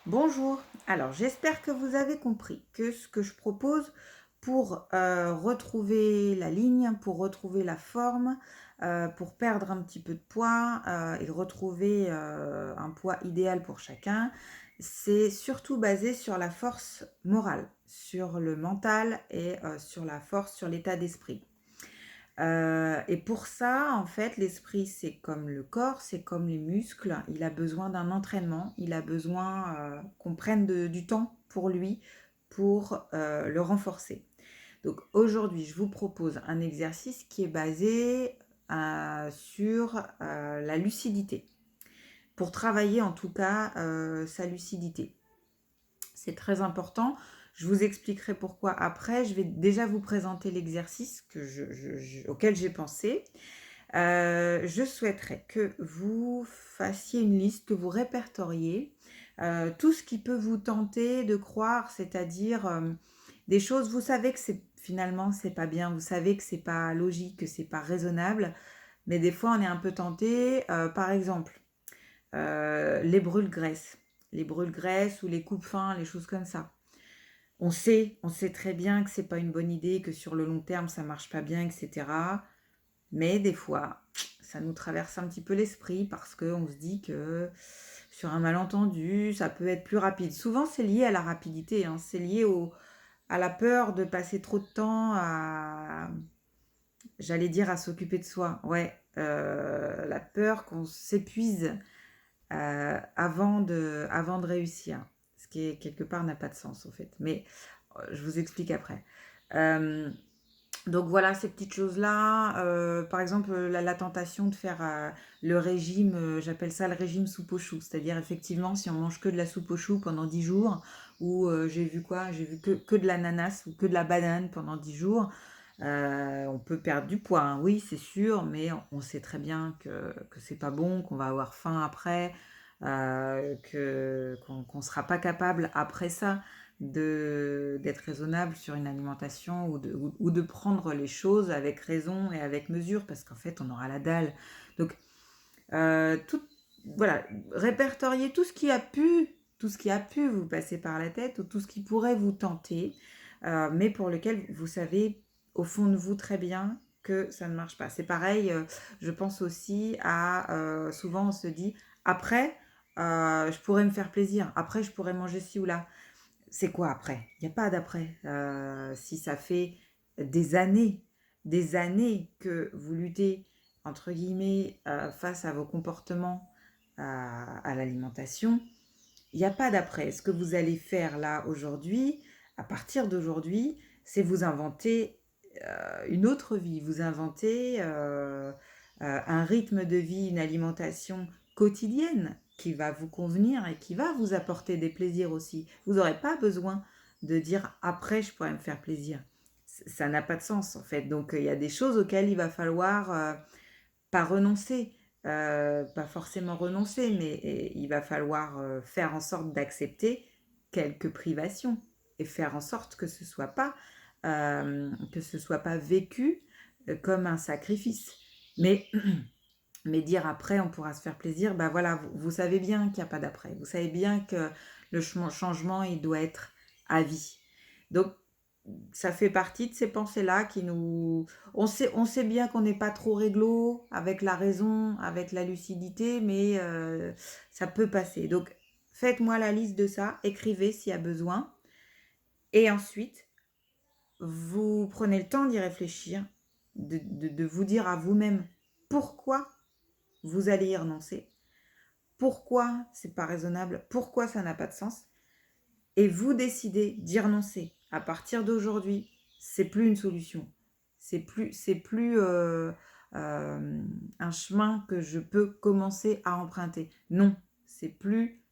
Bonjour, alors j'espère que vous avez compris que ce que je propose pour retrouver la ligne, pour retrouver la forme, pour perdre un petit peu de poids et retrouver un poids idéal pour chacun, c'est surtout basé sur la force morale, sur le mental et sur la force, sur l'état d'esprit. Et pour ça, en fait, l'esprit, c'est comme le corps, c'est comme les muscles. Il a besoin d'un entraînement, il a besoin qu'on prenne du temps pour lui, pour le renforcer. Donc aujourd'hui, je vous propose un exercice qui est basé sur la lucidité, pour travailler en tout cas sa lucidité. C'est très important. Je vous expliquerai pourquoi après. Je vais déjà vous présenter l'exercice auquel j'ai pensé. Je souhaiterais que vous fassiez une liste, que vous répertoriez tout ce qui peut vous tenter de croire, c'est-à-dire des choses, vous savez que finalement c'est pas bien, vous savez que c'est pas logique, que c'est pas raisonnable, mais des fois on est un peu tenté. Par exemple, les brûle-graisses, ou les coupes-fins, les choses comme ça. On sait très bien que c'est pas une bonne idée, que sur le long terme ça marche pas bien, etc. Mais des fois, ça nous traverse un petit peu l'esprit parce qu'on se dit que sur un malentendu, ça peut être plus rapide. Souvent, c'est lié à la rapidité, hein. C'est lié à la peur de passer trop de temps j'allais dire, à s'occuper de soi. Ouais, la peur qu'on s'épuise avant de réussir. Ce qui, quelque part, n'a pas de sens, au fait. Mais je vous explique après. Euh, Donc voilà, ces petites choses-là. Par exemple, la tentation de faire le régime, j'appelle ça le régime soupe aux choux. C'est-à-dire, effectivement, si on mange que de la soupe aux choux pendant 10 jours, ou j'ai vu quoi? J'ai vu que de l'ananas ou que de la banane pendant 10 jours, on peut perdre du poids, hein. Oui, c'est sûr, mais on sait très bien que c'est pas bon, qu'on va avoir faim après, qu'on sera pas capable après ça d'être raisonnable sur une alimentation ou de prendre les choses avec raison et avec mesure parce qu'en fait on aura la dalle. Donc tout, voilà, répertorier tout ce qui a pu vous passer par la tête ou tout ce qui pourrait vous tenter, mais pour lequel vous savez au fond de vous très bien que ça ne marche pas. C'est pareil, je pense aussi à souvent on se dit après je pourrais me faire plaisir, après je pourrais manger ci ou là. C'est quoi après? Il n'y a pas d'après. Si ça fait des années que vous luttez, entre guillemets, face à vos comportements à l'alimentation, il n'y a pas d'après. Ce que vous allez faire là aujourd'hui, à partir d'aujourd'hui, c'est vous inventer une autre vie, vous inventer un rythme de vie, une alimentation quotidienne qui va vous convenir et qui va vous apporter des plaisirs aussi. Vous n'aurez pas besoin de dire après je pourrais me faire plaisir. Ça n'a pas de sens en fait. Donc il y a des choses auxquelles il va falloir pas renoncer, pas forcément renoncer, mais il va falloir faire en sorte d'accepter quelques privations et faire en sorte que ce soit pas vécu comme un sacrifice. Mais, mais dire après, on pourra se faire plaisir, bah voilà, vous savez bien qu'il n'y a pas d'après. Vous savez bien que le changement, il doit être à vie. Donc, ça fait partie de ces pensées-là qui nous... on sait bien qu'on n'est pas trop réglo avec la raison, avec la lucidité, mais ça peut passer. Donc, faites-moi la liste de ça, écrivez s'il y a besoin. Et ensuite, vous prenez le temps d'y réfléchir, de vous dire à vous-même pourquoi vous allez y renoncer, pourquoi c'est pas raisonnable, pourquoi ça n'a pas de sens, et vous décidez d'y renoncer. À partir d'aujourd'hui, c'est plus une solution. C'est plus un chemin que je peux commencer à emprunter. Non, c'est plus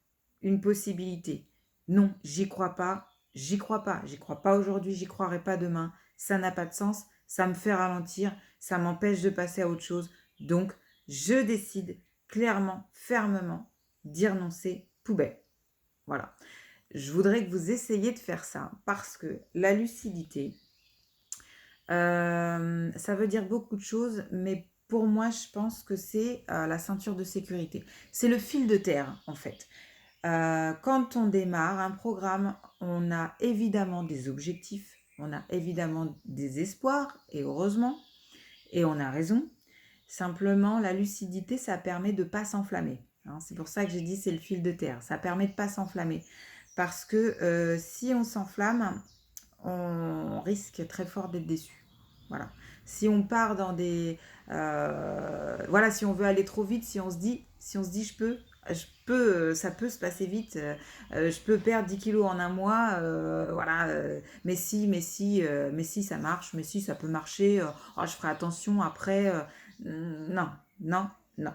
une possibilité. Non, j'y crois pas. J'y crois pas. J'y crois pas aujourd'hui. J'y croirai pas demain. Ça n'a pas de sens. Ça me fait ralentir. Ça m'empêche de passer à autre chose. Donc, je décide clairement, fermement d'y renoncer. Poubelle. Voilà. Je voudrais que vous essayiez de faire ça parce que la lucidité, ça veut dire beaucoup de choses, mais pour moi, je pense que c'est la ceinture de sécurité. C'est le fil de terre, en fait. Quand on démarre un programme, on a évidemment des objectifs, on a évidemment des espoirs, et heureusement, et on a raison. Simplement, la lucidité, ça permet de ne pas s'enflammer. Hein. C'est pour ça que j'ai dit c'est le fil de terre. Ça permet de ne pas s'enflammer. Parce que si on s'enflamme, on risque très fort d'être déçu. Voilà. Si on part dans des... voilà, si on veut aller trop vite, si on se dit ça peut se passer vite, je peux perdre 10 kilos en un mois, voilà, mais si, ça marche, mais si, ça peut marcher, oh, je ferai attention après, non, non, non,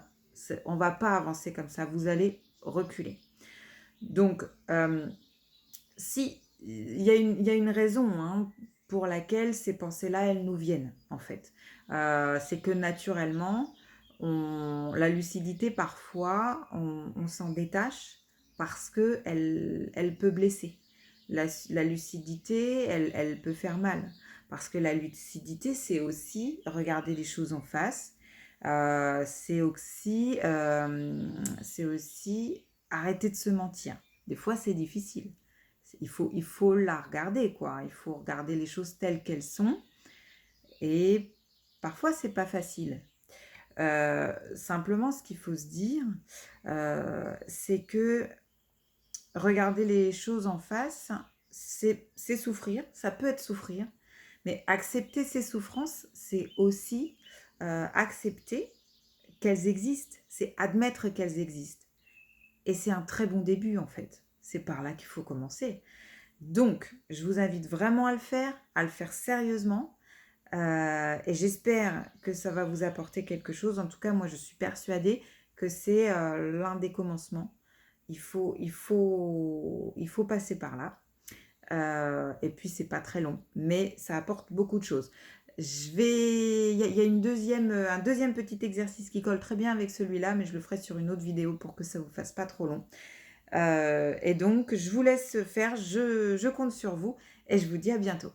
on va pas avancer comme ça, vous allez reculer. Donc, si, il y a une raison hein, pour laquelle ces pensées-là, elles nous viennent, en fait. C'est que naturellement, la lucidité, parfois, on s'en détache parce qu'elle peut blesser. La lucidité, elle peut faire mal. Parce que la lucidité, c'est aussi regarder les choses en face. C'est aussi arrêter de se mentir. Des fois, c'est difficile. Il faut la regarder, quoi. Il faut regarder les choses telles qu'elles sont. Et parfois, c'est pas facile. Simplement, ce qu'il faut se dire, c'est que regarder les choses en face, c'est souffrir. Ça peut être souffrir. Mais accepter ces souffrances, c'est aussi accepter qu'elles existent. C'est admettre qu'elles existent. Et c'est un très bon début, en fait. C'est par là qu'il faut commencer. Donc, je vous invite vraiment à le faire sérieusement. Et j'espère que ça va vous apporter quelque chose. En tout cas, moi, je suis persuadée que c'est l'un des commencements. Il faut passer par là. Et puis, c'est pas très long, mais ça apporte beaucoup de choses. Il y a un deuxième petit exercice qui colle très bien avec celui-là, mais je le ferai sur une autre vidéo pour que ça vous fasse pas trop long. Et donc, je vous laisse faire, je compte sur vous et je vous dis à bientôt.